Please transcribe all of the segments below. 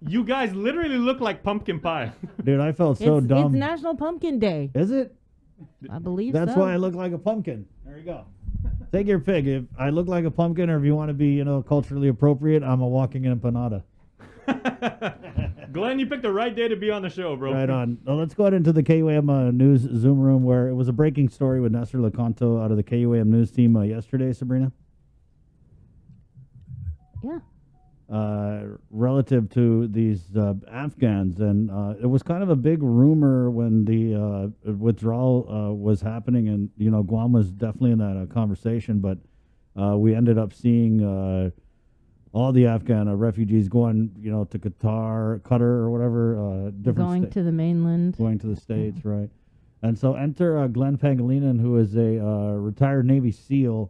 You guys literally look like pumpkin pie. Dude, I felt so dumb. It's National Pumpkin Day. Is it? I believe That's so. why I look like a pumpkin. There you go. Take your pick. If I look like a pumpkin, or if you want to be, culturally appropriate, I'm a walking empanada. Glenn, you picked the right day to be on the show, bro. Right on. Well, let's go ahead into the KUAM News Zoom room, where it was a breaking story with Nestor Lecanto out of the KUAM News team yesterday, Sabrina. Yeah. Relative to these Afghans, and it was kind of a big rumor when the withdrawal was happening, and Guam was definitely in that conversation, but we ended up seeing all the Afghan refugees going to Qatar or whatever, different to the mainland, going to the States, right? And so enter Glenn Pangelinan, who is a retired Navy SEAL,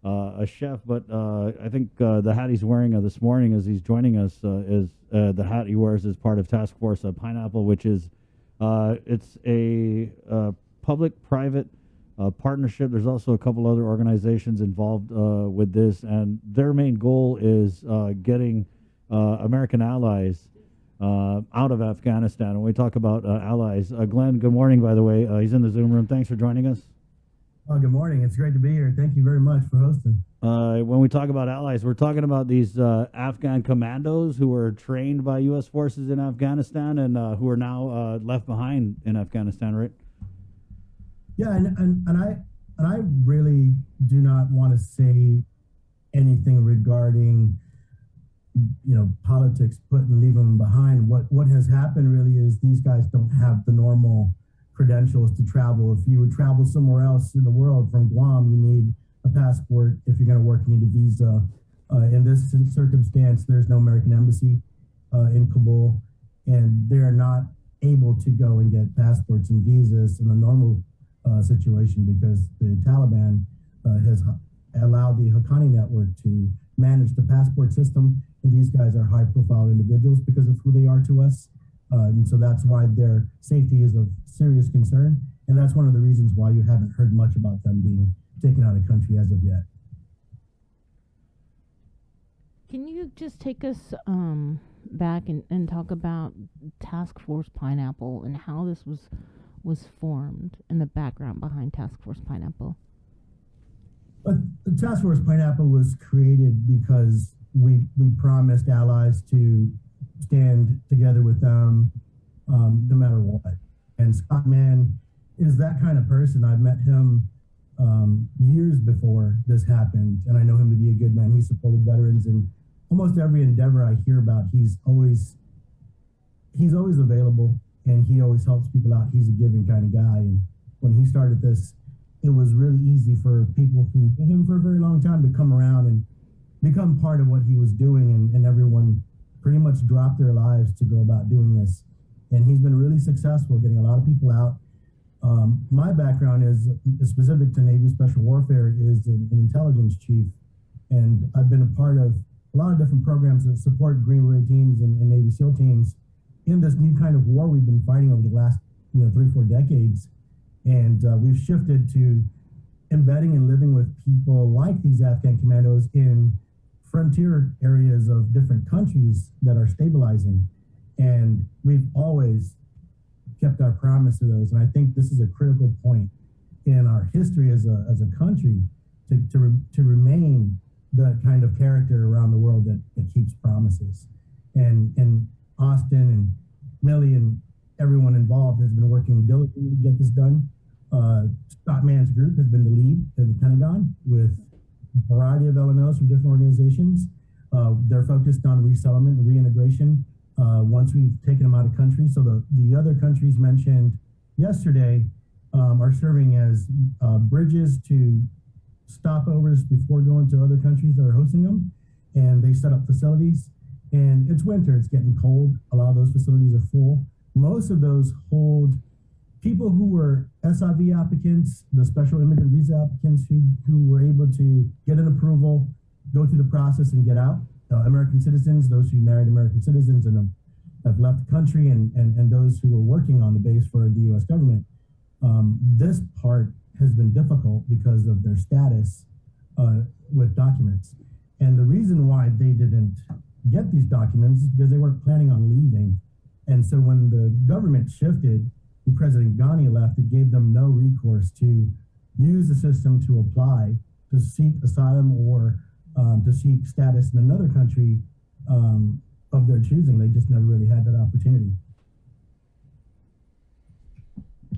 a chef, but I think the hat he's wearing this morning as he's joining us is the hat he wears as part of Task Force Pineapple, which is it's a public-private partnership. There's also a couple other organizations involved with this, and their main goal is getting American allies out of Afghanistan. When we talk about allies, Glenn, good morning, by the way. He's in the Zoom room. Thanks for joining us. Oh, good morning. It's great to be here. Thank you very much for hosting. When we talk about allies, we're talking about these Afghan commandos who were trained by U.S. forces in Afghanistan and who are now left behind in Afghanistan, right? Yeah, and I really do not want to say anything regarding politics, leaving them behind. What has happened really is these guys don't have the normal credentials to travel. If you would travel somewhere else in the world from Guam, you need a passport. If you're going to work, you need a visa. In this circumstance, there's no American embassy in Kabul, and they're not able to go and get passports and visas in a normal situation because the Taliban has allowed the Haqqani network to manage the passport system, and these guys are high-profile individuals because of who they are to us. And so that's why their safety is of serious concern. And that's one of the reasons why you haven't heard much about them being taken out of country as of yet. Can you just take us back and talk about Task Force Pineapple and how this was formed and the background behind Task Force Pineapple? But the Task Force Pineapple was created because we promised allies to stand together with them no matter what. And Scott Mann is that kind of person. I've met him years before this happened, and I know him to be a good man. He supported veterans in almost every endeavor I hear about. He's always available, and he always helps people out. He's a giving kind of guy. And when he started this, it was really easy for people who knew him for a very long time to come around and become part of what he was doing, and everyone pretty much dropped their lives to go about doing this. And he's been really successful getting a lot of people out. My background is specific to Navy Special Warfare, is an intelligence chief. And I've been a part of a lot of different programs that support Green Beret teams and Navy SEAL teams in this new kind of war we've been fighting over the last 3-4 decades. And we've shifted to embedding and living with people like these Afghan commandos in frontier areas of different countries that are stabilizing. And we've always kept our promise to those. And I think this is a critical point in our history as a country to remain the kind of character around the world that keeps promises. And Austin and Millie and everyone involved has been working diligently to get this done. Scott Mann's group has been the lead at the Pentagon with a variety of LNOs from different organizations. They're focused on resettlement and reintegration once we've taken them out of country. So the other countries mentioned yesterday are serving as bridges to stopovers before going to other countries that are hosting them. And they set up facilities. And it's winter, it's getting cold. A lot of those facilities are full. Most of those hold people who were SIV applicants, the special immigrant visa applicants who were able to get an approval, go through the process and get out. American citizens, those who married American citizens and have left the country, and those who were working on the base for the U.S. government. This part has been difficult because of their status with documents. And the reason why they didn't get these documents because they weren't planning on leaving. And so when the government shifted and President Ghani left, it gave them no recourse to use the system to apply to seek asylum or to seek status in another country of their choosing. They just never really had that opportunity.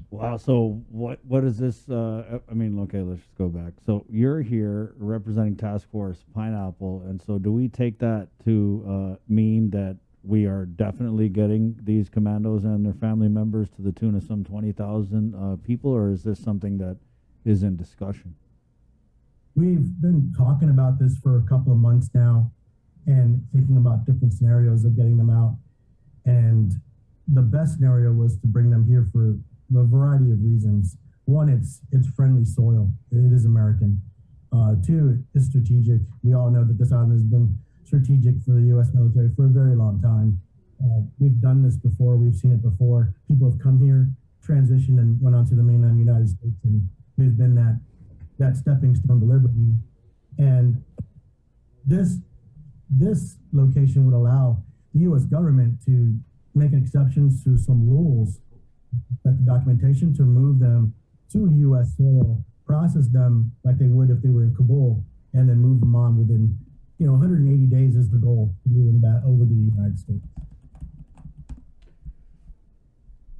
Wow. So what is this? I mean, okay, let's just go back. So you're here representing Task Force Pineapple, and so do we take that to mean that we are definitely getting these commandos and their family members to the tune of some 20,000 people, or is this something that is in discussion? We've been talking about this for a couple of months now and thinking about different scenarios of getting them out. And the best scenario was to bring them here for a variety of reasons. One, it's friendly soil. It is American. Two, it's strategic. We all know that this island has been strategic for the U.S. military for a very long time. We've done this before. We've seen it before. People have come here, transitioned, and went on to the mainland United States, and we've been that stepping stone to liberty. And this location would allow the U.S. government to make exceptions to some rules, like the documentation, to move them to U.S. soil, process them like they would if they were in Kabul, and then move them on within, 180 days is the goal, to move them back over to the United States.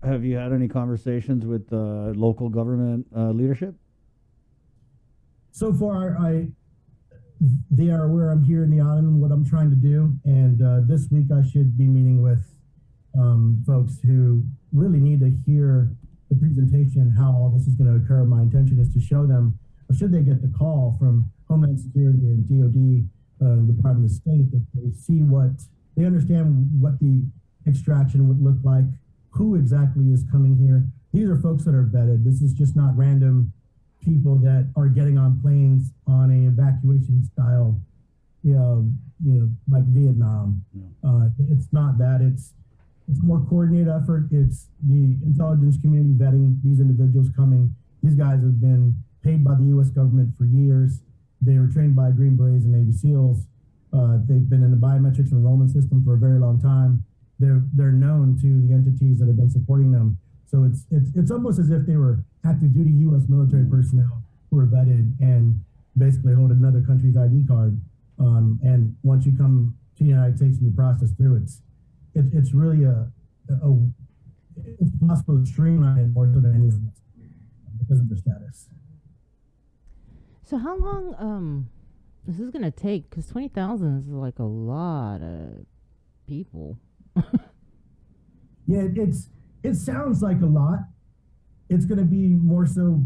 Have you had any conversations with local government leadership? So far, they are aware I'm here in the island and what I'm trying to do. And this week I should be meeting with folks who really need to hear the presentation, how all this is going to occur. My intention is to show them, should they get the call from Homeland Security and DOD, the Department of State, that they understand what the extraction would look like, who exactly is coming here. These are folks that are vetted. This is just not random people that are getting on planes on a evacuation style, like Vietnam. It's not that. It's a more coordinated effort. It's the intelligence community vetting these individuals coming. These guys have been paid by the U.S. government for years. They were trained by Green Berets and Navy SEALs. They've been in the biometrics enrollment system for a very long time. They're known to the entities that have been supporting them. So it's almost as if they were active duty U.S. military personnel who were vetted and basically hold another country's ID card. And once you come to the United States and you process through, it's really it's possible to streamline it more so than anything else because of their status. So how long this is gonna take? Because 20,000 is like a lot of people. Yeah, it sounds like a lot. It's going to be more so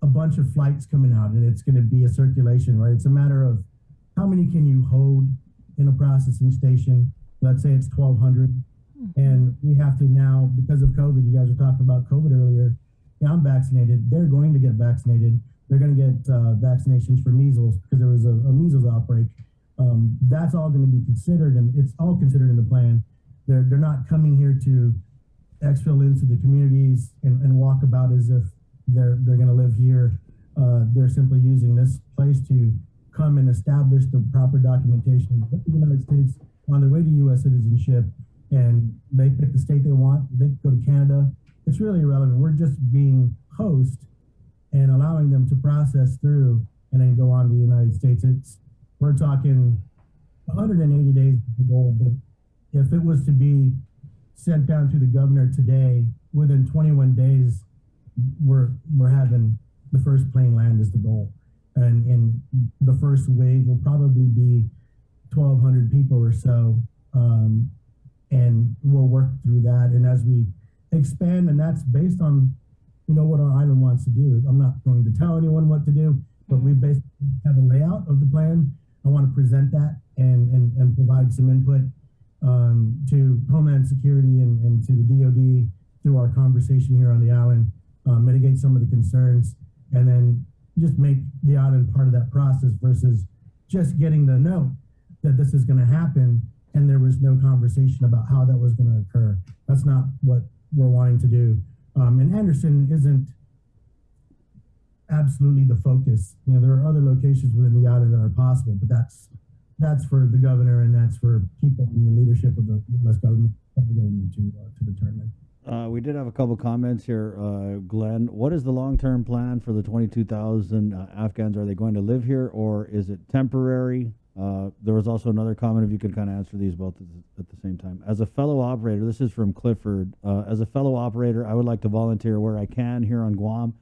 a bunch of flights coming out, and it's going to be a circulation, right? It's a matter of how many can you hold in a processing station. Let's say it's 1,200, and we have to now, because of COVID, you guys were talking about COVID earlier. Yeah, I'm vaccinated. They're going to get vaccinated. They're going to get vaccinations for measles because there was a measles outbreak. That's all going to be considered, and it's all considered in the plan. They're not coming here to exfil into the communities and walk about as if they're going to live here. They're simply using this place to come and establish the proper documentation with the United States on their way to U.S. citizenship, and they pick the state they want. They go to Canada. It's really irrelevant. We're just being host and allowing them to process through and then go on to the United States. We're talking 180 days is the goal, but if it was to be sent down to the governor today, within 21 days, we're having the first plane land is the goal. And the first wave will probably be 1,200 people or so. And we'll work through that. And as we expand, and that's based on, what our island wants to do. I'm not going to tell anyone what to do, but we basically have a layout of the plan. I want to present that and provide some input to Homeland Security and to the DOD through our conversation here on the island, mitigate some of the concerns, and then just make the island part of that process versus just getting the note that this is going to happen and there was no conversation about how that was going to occur. That's not what we're wanting to do. And Anderson isn't absolutely the focus. There are other locations within the island that are possible, but that's that's for the governor and that's for people in the leadership of the U.S. government to determine. We did have a couple comments here, Glenn. What is the long-term plan for the 22,000 Afghans? Are they going to live here, or is it temporary? There was also another comment, if you could kind of answer these both at the same time. As a fellow operator, this is from Clifford. As a fellow operator, I would like to volunteer where I can here on Guam.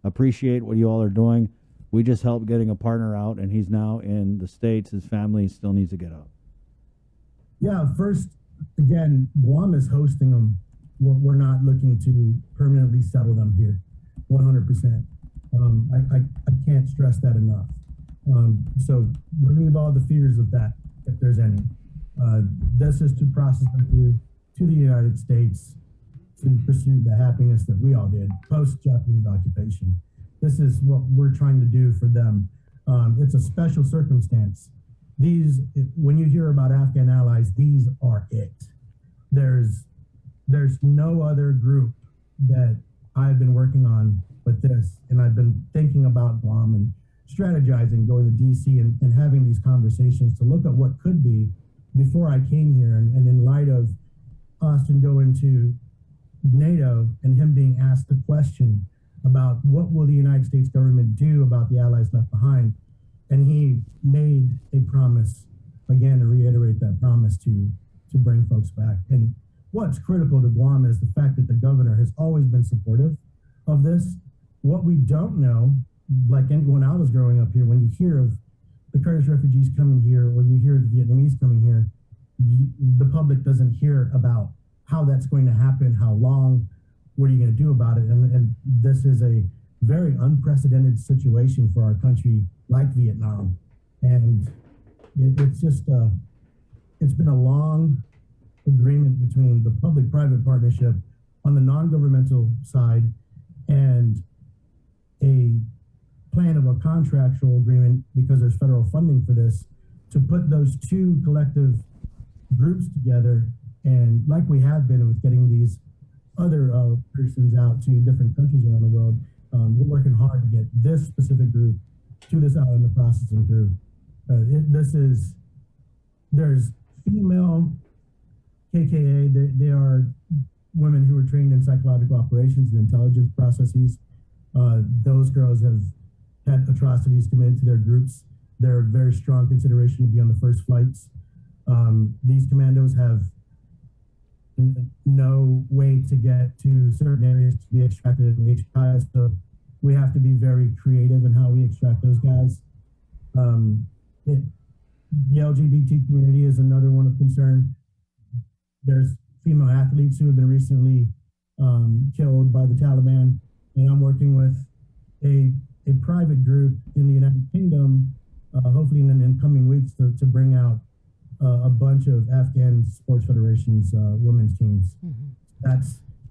Appreciate what you all are doing. We just helped getting a partner out, and he's now in the States. His family still needs to get out. Yeah, first, again, Guam is hosting them. We're not looking to permanently settle them here, 100%. I can't stress that enough. So remove all the fears of that, if there's any. This is to process them through to the United States to pursue the happiness that we all did post-Japanese occupation. This is what we're trying to do for them. It's a special circumstance. When you hear about Afghan allies, these are it. There's no other group that I've been working on but this, and I've been thinking about Guam and strategizing, going to DC and having these conversations to look at what could be before I came here. And in light of Austin going to NATO and him being asked the question about what will the United States government do about the allies left behind, and he made a promise, again, to reiterate that promise to bring folks back. And what's critical to Guam is the fact that the governor has always been supportive of this. What we don't know, like when I was growing up here, when you hear of the Kurdish refugees coming here, or you hear the Vietnamese coming here, the public doesn't hear about how that's going to happen, how long, what are you going to do about it? And this is a very unprecedented situation for our country, like Vietnam. And it's just, it's been a long agreement between the public-private partnership on the non-governmental side and a plan of a contractual agreement, because there's federal funding for this, to put those two collective groups together. And like we have been with getting these other persons out to different countries around the world, we're working hard to get this specific group to this island, the processing through. There's female KKA, they are women who are trained in psychological operations and intelligence processes. Those girls have had atrocities committed to their groups. They're a very strong consideration to be on the first flights. These commandos have no way to get to certain areas to be extracted in HPI, so we have to be very creative in how we extract those guys. The LGBT community is another one of concern. There's female athletes who have been recently killed by the Taliban, and I'm working with a private group in the United Kingdom, hopefully in coming weeks, to bring out a bunch of Afghan sports federations, women's teams.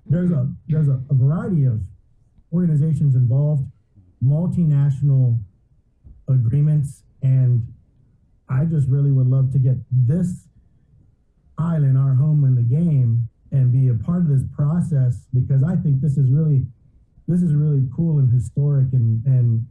There's a variety of organizations involved, multinational agreements, and I just really would love to get this island, our home in the game, and be a part of this process, because I think this is really cool and historic, and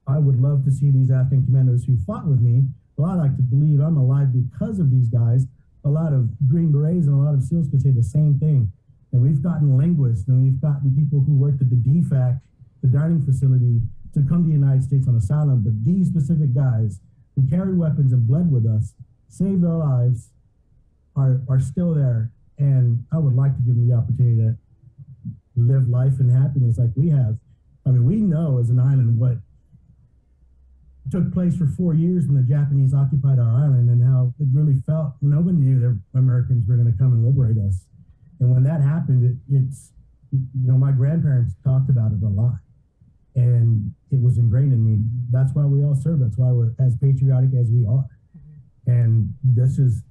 I would love to see these Afghan commandos who fought with me. Well, I like to believe I'm alive because of these guys. A lot of Green Berets and a lot of SEALs could say the same thing. And we've gotten linguists, and we've gotten people who worked at the DFAC, the dining facility, to come to the United States on asylum. But these specific guys who carried weapons and bled with us, saved their lives, are still there. And I would like to give them the opportunity to live life in happiness like we have. I mean, we know as an island what took place for 4 years when the Japanese occupied our island, and how it really felt. No one knew that Americans were going to come and liberate us. And when that happened, it's, my grandparents talked about it a lot, and it was ingrained in me. That's why we all serve. That's why we're as patriotic as we are. And this is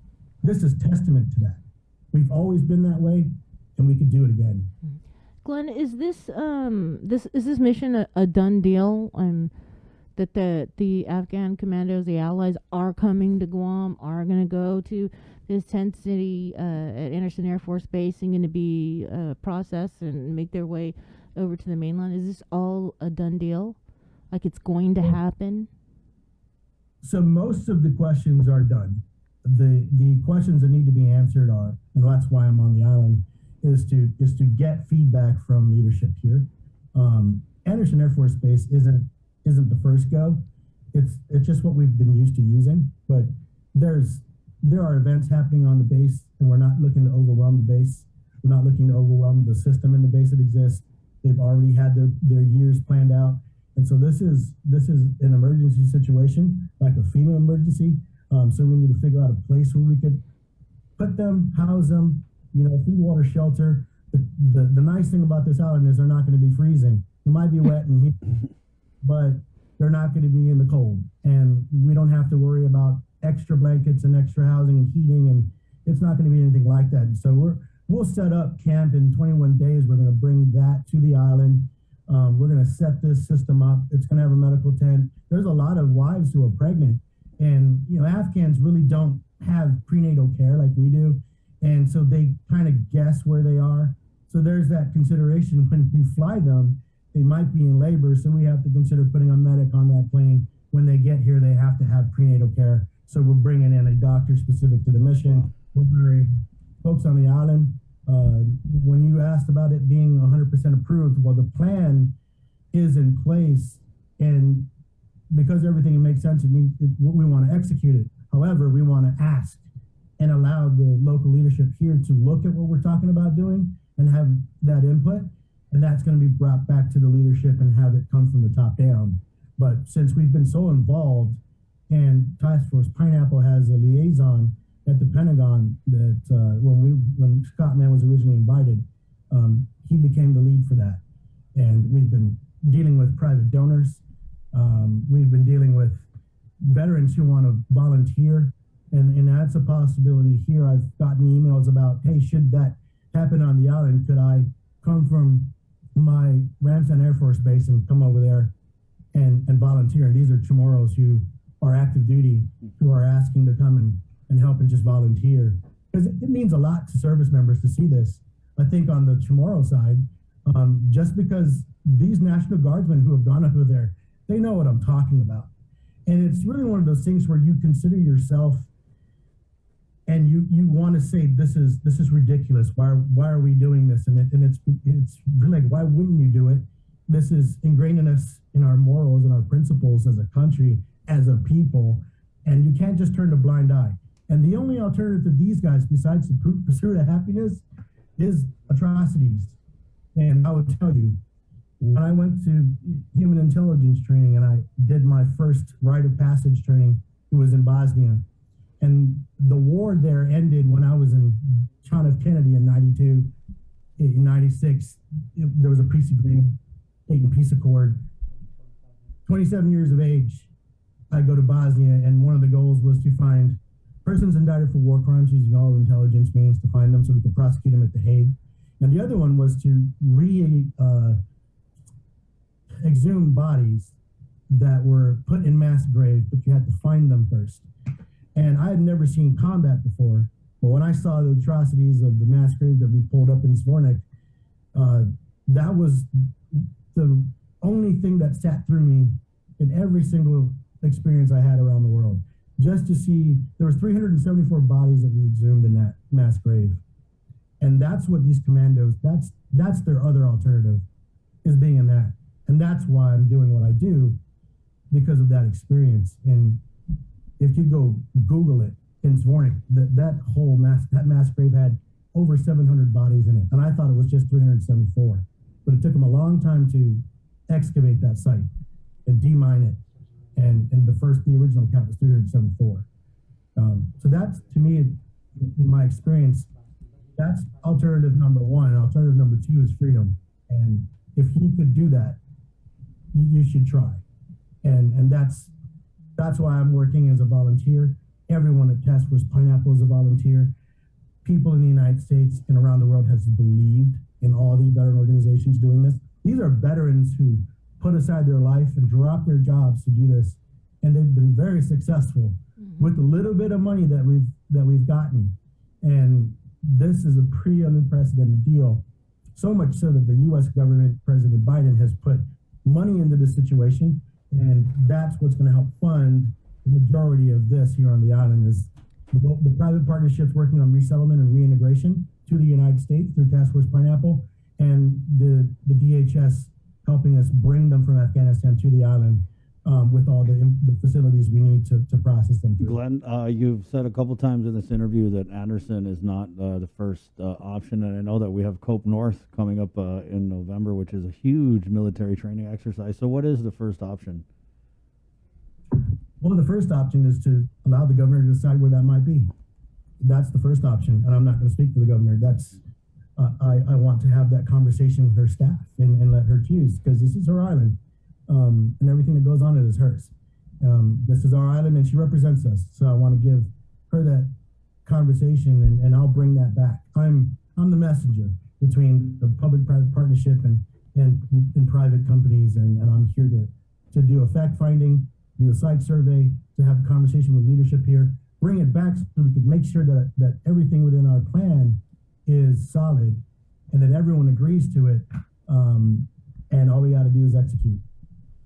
testament to that. We've always been that way, and we could do it again. Glenn, is this mission a done deal? That the Afghan commandos, the allies, are coming to Guam, are going to go to this tent city at Anderson Air Force Base and going to be processed and make their way over to the mainland? Is this all a done deal? Like it's going to happen? So most of the questions are done. The questions that need to be answered are, and that's why I'm on the island, is to get feedback from leadership here. Anderson Air Force Base isn't the first go. It's just what we've been used to using. But there are events happening on the base, and we're not looking to overwhelm the base. We're not looking to overwhelm the system in the base that exists. They've already had their years planned out. And so this is an emergency situation, like a FEMA emergency. So we need to figure out a place where we could put them, house them, food, water, shelter. The nice thing about this island is they're not going to be freezing. It might be wet and heat, but they're not going to be in the cold. And we don't have to worry about extra blankets and extra housing and heating, and it's not going to be anything like that. And so we'll set up camp in 21 days. We're going to bring that to the island. We're going to set this system up. It's going to have a medical tent. There's a lot of wives who are pregnant, and Afghans really don't have prenatal care like we do, and so they kind of guess where they are. So there's that consideration when you fly them. They might be in labor, so we have to consider putting a medic on that plane. When they get here, they have to have prenatal care. So we're bringing in a doctor specific to the mission. We're very folks on the island. When you asked about it being 100% approved, well, the plan is in place, and because everything makes sense, we want to execute it. However, we want to ask and allow the local leadership here to look at what we're talking about doing and have that input, and that's going to be brought back to the leadership and have it come from the top down. But since we've been so involved, and Task Force Pineapple has a liaison at the Pentagon that when Scott Mann was originally invited, he became the lead for that. And we've been dealing with private donors. We've been dealing with veterans who want to volunteer, and that's a possibility here. I've gotten emails about, hey, should that happen on the island? Could I come from my Ramstein Air Force Base and come over there and volunteer? And these are Chamorros who are active duty, who are asking to come and help and just volunteer. Because it means a lot to service members to see this. I think on the Chamorro side, just because these National Guardsmen who have gone over there, they know what I'm talking about. And it's really one of those things where you consider yourself and you want to say, this is ridiculous. Why are we doing this? And it's really like, why wouldn't you do it? This is ingrained in us, in our morals and our principles as a country, as a people, and you can't just turn a blind eye. And the only alternative to these guys, besides the pursuit of happiness, is atrocities. And I would tell you, when I went to human intelligence training and I did my first rite of passage training, it was in Bosnia. And the war there ended when I was in John F. Kennedy in 92. In 96, there was a peace agreement, Dayton Peace Accord. 27 years of age, I go to Bosnia, and one of the goals was to find persons indicted for war crimes using all intelligence means to find them so we could prosecute them at The Hague. And the other one was to exhume bodies that were put in mass graves, but you had to find them first. And I had never seen combat before, but when I saw the atrocities of the mass grave that we pulled up in Zvornik, that was the only thing that sat through me in every single experience I had around the world. Just to see, there was 374 bodies that we exhumed in that mass grave. And that's what these commandos, that's their other alternative, is being in that. And that's why I'm doing what I do, because of that experience. And if you go Google it, in Zvornik, that mass grave had over 700 bodies in it. And I thought it was just 374. But it took them a long time to excavate that site and demine it. And the original count was 374. So that's, to me, in my experience, that's alternative number one. Alternative number two is freedom. And if you could do that, you should try. And that's why I'm working as a volunteer. Everyone at Task Force Pineapple is a volunteer. People in the United States and around the world has believed in all the veteran organizations doing this. These are veterans who put aside their life and drop their jobs to do this, and they've been very successful with a little bit of money that we've gotten. And this is a pretty unprecedented deal. So much so that the U.S. government, President Biden, has put money into this situation, and that's what's going to help fund the majority of this here on the island is the private partnerships working on resettlement and reintegration to the United States through Task Force Pineapple, and the DHS helping us bring them from Afghanistan to the island with all the facilities we need to process them through. Glenn, you've said a couple times in this interview that Anderson is not the first option, and I know that we have Cope North coming up in November, which is a huge military training exercise. So what is the first option? Well, the first option is to allow the governor to decide where that might be. That's the first option, and I'm not going to speak for the governor. That's I want to have that conversation with her staff and let her choose, because this is her island, and everything that goes on it is hers. This is our island, and she represents us. So I want to give her that conversation, and I'll bring that back. I'm the messenger between the public-private partnership and private companies, and I'm here to do a fact-finding, do a site survey, to have a conversation with leadership here, bring it back so we could make sure that everything within our plan is solid and that everyone agrees to it, and all we got to do is execute.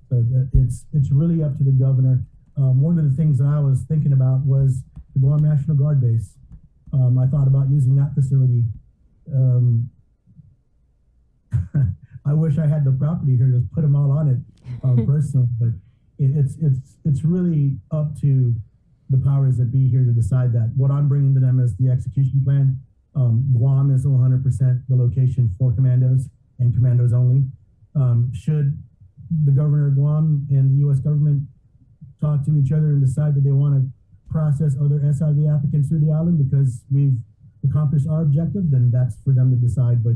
So it's really up to the governor. One of the things that I was thinking about was the Guam National Guard base. I thought about using that facility. I wish I had the property here to put them all on it personally, but it's really up to the powers that be here to decide that. What I'm bringing to them is the execution plan. Guam is 100% the location for commandos and commandos only. Should the governor of Guam and the U.S. government talk to each other and decide that they want to process other SIV applicants through the island because we've accomplished our objective, then that's for them to decide. But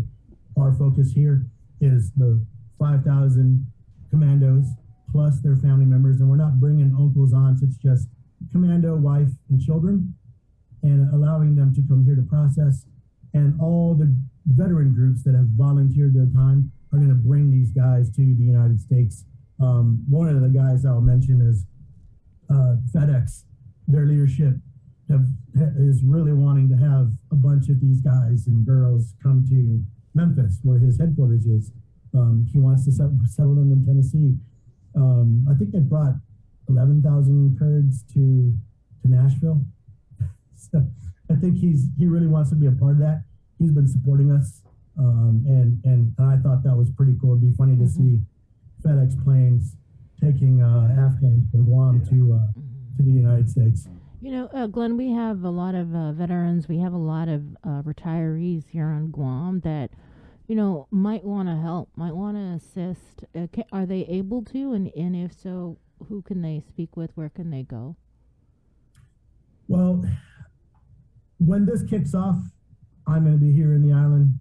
our focus here is the 5,000 commandos plus their family members, and we're not bringing uncles, aunts. It's just commando, wife, and children, and allowing them to come here to process. And all the veteran groups that have volunteered their time are going to bring these guys to the United States. One of the guys I'll mention is FedEx. Their leadership is really wanting to have a bunch of these guys and girls come to Memphis, where his headquarters is. He wants to settle them in Tennessee. I think they brought 11,000 Kurds to Nashville. So I think he really wants to be a part of that. He's been supporting us, and I thought that was pretty cool. It'd be funny to see FedEx planes taking Afghans from Guam to the United States. You know, Glenn, we have a lot of veterans. We have a lot of retirees here on Guam that, you know, might want to help, might want to assist. Are they able to? And if so, who can they speak with? Where can they go? Well, when this kicks off, I'm going to be here in the island,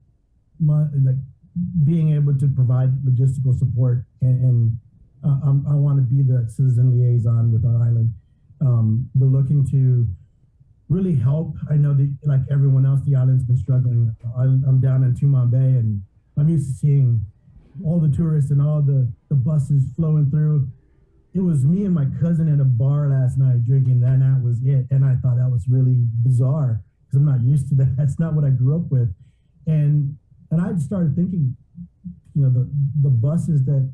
being able to provide logistical support, and I want to be the citizen liaison with our island. We're looking to really help. I know that, like everyone else, the island's been struggling. I'm down in Tumon Bay, and I'm used to seeing all the tourists and all the buses flowing through. It was me and my cousin at a bar last night drinking, and that was it. And I thought that was really bizarre because I'm not used to that. That's not what I grew up with. And I started thinking, you know, the buses that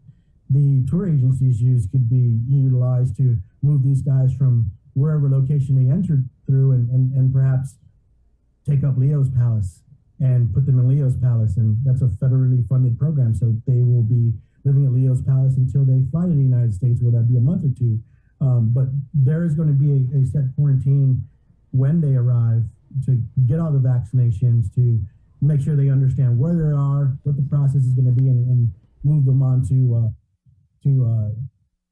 the tour agencies use could be utilized to move these guys from wherever location they entered through, and perhaps take up Leo's Palace and put them in Leo's Palace. And that's a federally funded program. So they will be living at Leo's Palace until they fly to the United States, where that'd be a month or two. But there is going to be a set quarantine when they arrive to get all the vaccinations, to make sure they understand where they are, what the process is going to be, and move them on to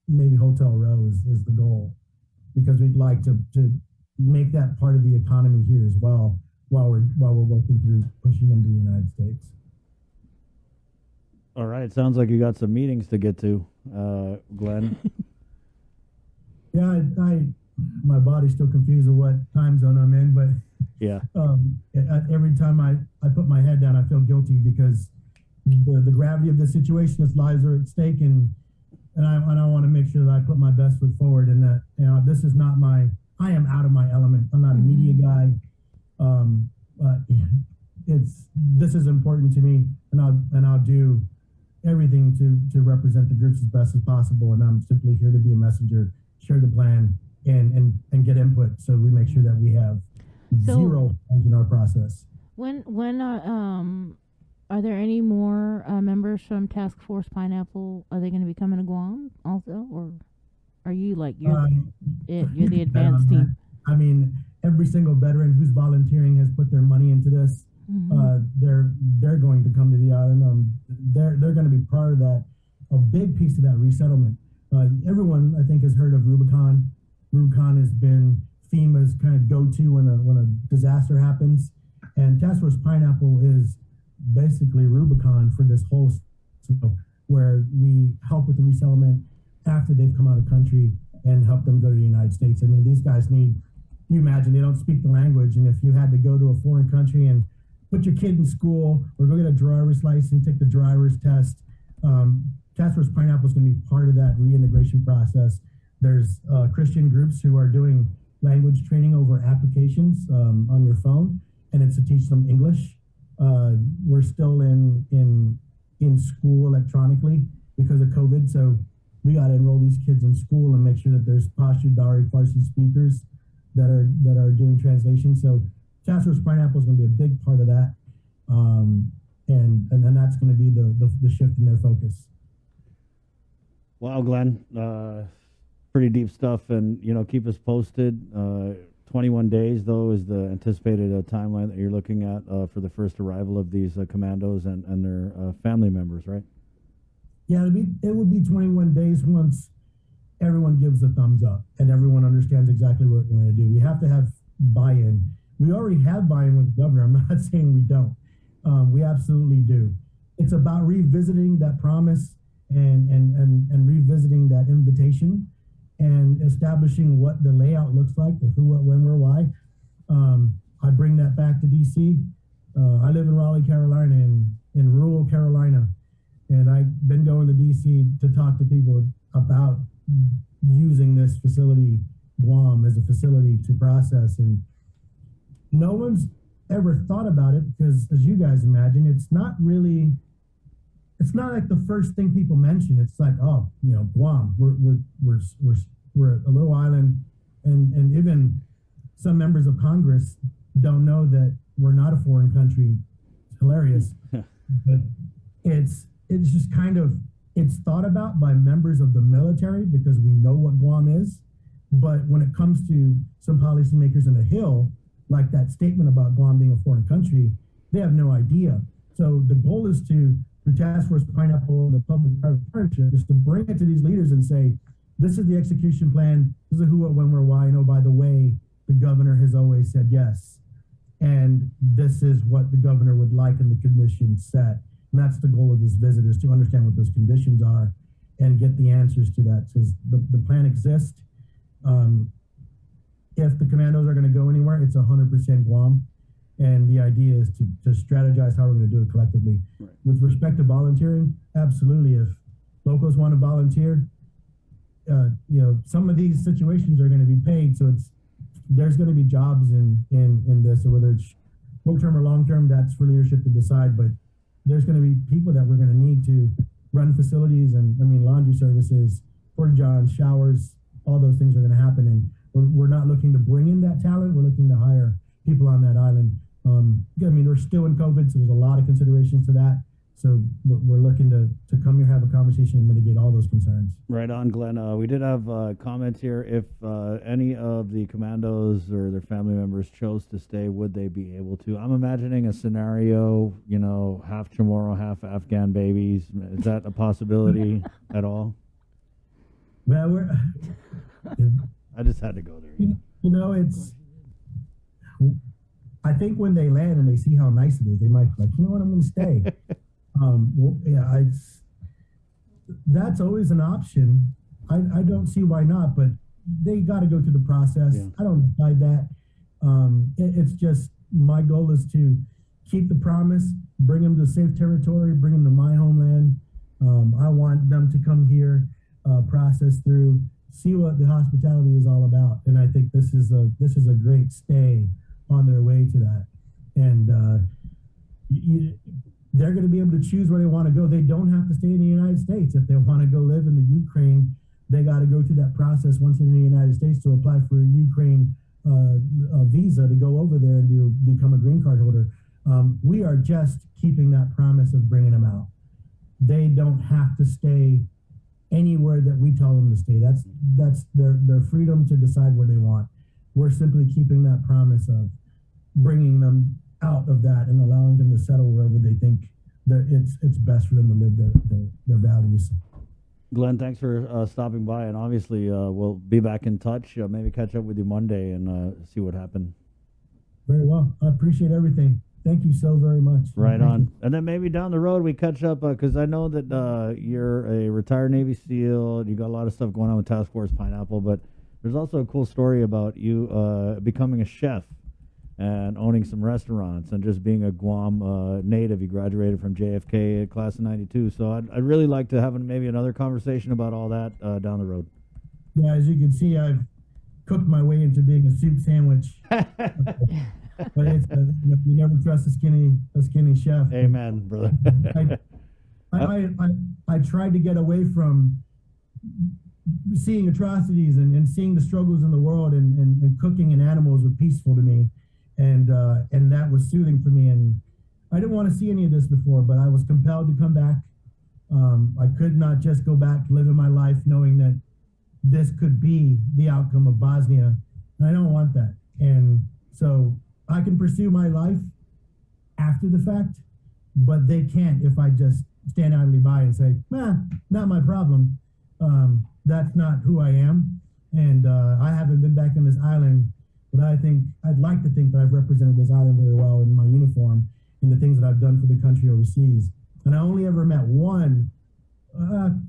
maybe Hotel Row is the goal, because we'd like to make that part of the economy here as well, while we're working through pushing them to the United States. All right, sounds like you got some meetings to get to, Glenn. Yeah, my body's still confused with what time zone I'm in, but yeah, every time I put my head down, I feel guilty because the gravity of the situation, its lives are at stake, and I want to make sure that I put my best foot forward, and that, you know, this is not I am out of my element. I'm not a media guy. This is important to me, and I'll do everything to represent the groups as best as possible. And I'm simply here to be a messenger, share the plan, and get input. So we make sure that we have So- zero in our process. When are there any more members from Task Force Pineapple? Are they going to be coming to Guam also, or are you like you're You the can bet on advanced that. team? I mean, every single veteran who's volunteering has put their money into this. Mhm. They're going to come to the island. They're going to be part of that. A big piece of that resettlement. Everyone, I think, has heard of Rubicon. Rubicon has been FEMA's kind of go-to when a disaster happens, and Task Force Pineapple is basically Rubicon for this whole, where we help with the resettlement after they've come out of country and help them go to the United States. I mean, these guys need. You imagine they don't speak the language, and if you had to go to a foreign country and put your kid in school or go get a driver's license, take the driver's test, Task Force Pineapple is going to be part of that reintegration process. There's Christian groups who are doing language training over applications on your phone, and it's to teach them English. We're still in school electronically because of COVID, so we got to enroll these kids in school and make sure that there's Pashto Dari Farsi speakers that are doing translation. So Task Force Pineapple is going to be a big part of that, and then that's going to be the shift in their focus. Wow, Glenn, pretty deep stuff, and keep us posted. 21 days though is the anticipated timeline that you're looking at for the first arrival of these commandos and their family members, right? Yeah, it would be 21 days once everyone gives a thumbs up and everyone understands exactly what we're going to do. We have to have buy-in. We already have buy-in with the governor. I'm not saying we don't. We absolutely do. It's about revisiting that promise and revisiting that invitation and establishing what the layout looks like, the who, what, when, where, why. I bring that back to DC. I live in Raleigh, Carolina, in rural Carolina, and I've been going to DC to talk to people about using this facility, Guam, as a facility to process, and no one's ever thought about it because, as you guys imagine, it's not like the first thing people mention. It's like, oh, Guam, we're a little island, and even some members of Congress don't know that we're not a foreign country. It's hilarious, but it's just kind of, it's thought about by members of the military because we know what Guam is. But when it comes to some policymakers in the Hill, like that statement about Guam being a foreign country, they have no idea. So the goal is through Task Force Pineapple and the public-private partnership, is to bring it to these leaders and say, this is the execution plan, this is who, what, when, where, why. Oh, by the way, the governor has always said yes. And this is what the governor would like in the conditions set. And that's the goal of this visit, is to understand what those conditions are and get the answers to that. Because the plan exists. If the commandos are going to go anywhere, it's 100% Guam. And the idea is to strategize how we're going to do it collectively. Right. With respect to volunteering, absolutely. If locals want to volunteer, some of these situations are going to be paid. So there's going to be jobs in this, so whether it's short-term or long-term, that's for leadership to decide. But there's going to be people that we're going to need to run facilities and, laundry services, porta johns, showers, all those things are going to happen. And we're not looking to bring in that talent. We're looking to hire people on that island. We're still in COVID, so there's a lot of considerations to that. So we're looking to come here, have a conversation, and mitigate all those concerns. Right on, Glenn. We did have comments here. If any of the commandos or their family members chose to stay, would they be able to? I'm imagining a scenario, half Chamorro, half Afghan babies. Is that a possibility at all? Well, I just had to go there. I think when they land and they see how nice it is, they might be like, I'm going to stay. That's always an option. I don't see why not, but they got to go through the process. Yeah. I don't decide that. It's just, my goal is to keep the promise, bring them to safe territory, bring them to my homeland. I want them to come here, process through, see what the hospitality is all about. And I think this is a great stay on their way to that. And they're going to be able to choose where they want to go. They don't have to stay in the United States. If they want to go live in the Ukraine they got to go through that process once they're in the United States to apply for a Ukraine a visa to go over there and to become a green card holder. We are just keeping that promise of bringing them out. They don't have to stay anywhere that we tell them to stay. That's their freedom to decide where they want. We're simply keeping that promise of bringing them out of that and allowing them to settle wherever they think that it's best for them to live their values. Glenn, thanks for stopping by, and obviously we'll be back in touch. Maybe catch up with you Monday and see what happened. Very well. I appreciate everything. Thank you so very much. Right on. And then maybe down the road we catch up because I know that you're a retired Navy SEAL. You got a lot of stuff going on with Task Force Pineapple, but there's also a cool story about you becoming a chef and owning some restaurants and just being a Guam native. You graduated from JFK class of '92. So I'd really like to have maybe another conversation about all that down the road. Yeah, as you can see, I've cooked my way into being a soup sandwich. But it's you never trust a skinny chef. Amen, brother. I tried to get away from seeing atrocities and seeing the struggles in the world, and cooking and animals were peaceful to me, and that was soothing for me. And I didn't want to see any of this before, but I was compelled to come back. I could not just go back living my life knowing that this could be the outcome of Bosnia. And I don't want that. And so I can pursue my life after the fact, but they can't if I just stand idly by and say, not my problem. That's not who I am. And I haven't been back on this island, but I'd like to think that I've represented this island very well in my uniform and the things that I've done for the country overseas. And I only ever met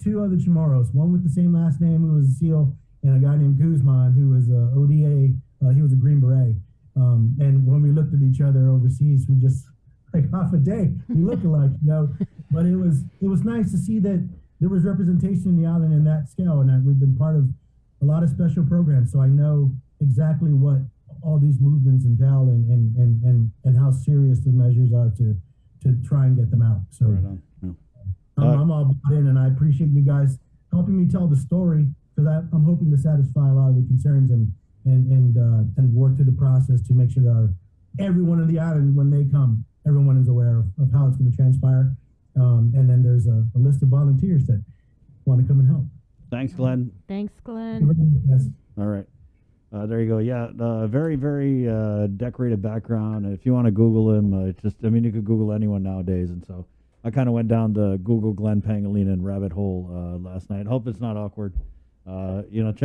two other Chamorros, one with the same last name who was a SEAL, and a guy named Guzman who was a ODA. He was a Green Beret. And when we looked at each other overseas, we just like half a day, we look alike, but it was nice to see that there was representation in the island in that scale, and that we've been part of a lot of special programs. So I know exactly what all these movements entail and how serious the measures are to try and get them out. So Right on. Yeah. I'm all bought in, and I appreciate you guys helping me tell the story, because I'm hoping to satisfy a lot of the concerns and work through the process to make sure that everyone on the island, when they come, everyone is aware of how it's going to transpire. And then there's a list of volunteers that want to come and help. Thanks, Glenn. Thanks, Glenn. Yes. All right. There you go. Yeah, very, very decorated background. If you want to Google him, you could Google anyone nowadays. And so I kind of went down the Google Glenn Pangelinan rabbit hole last night. Hope it's not awkward. Check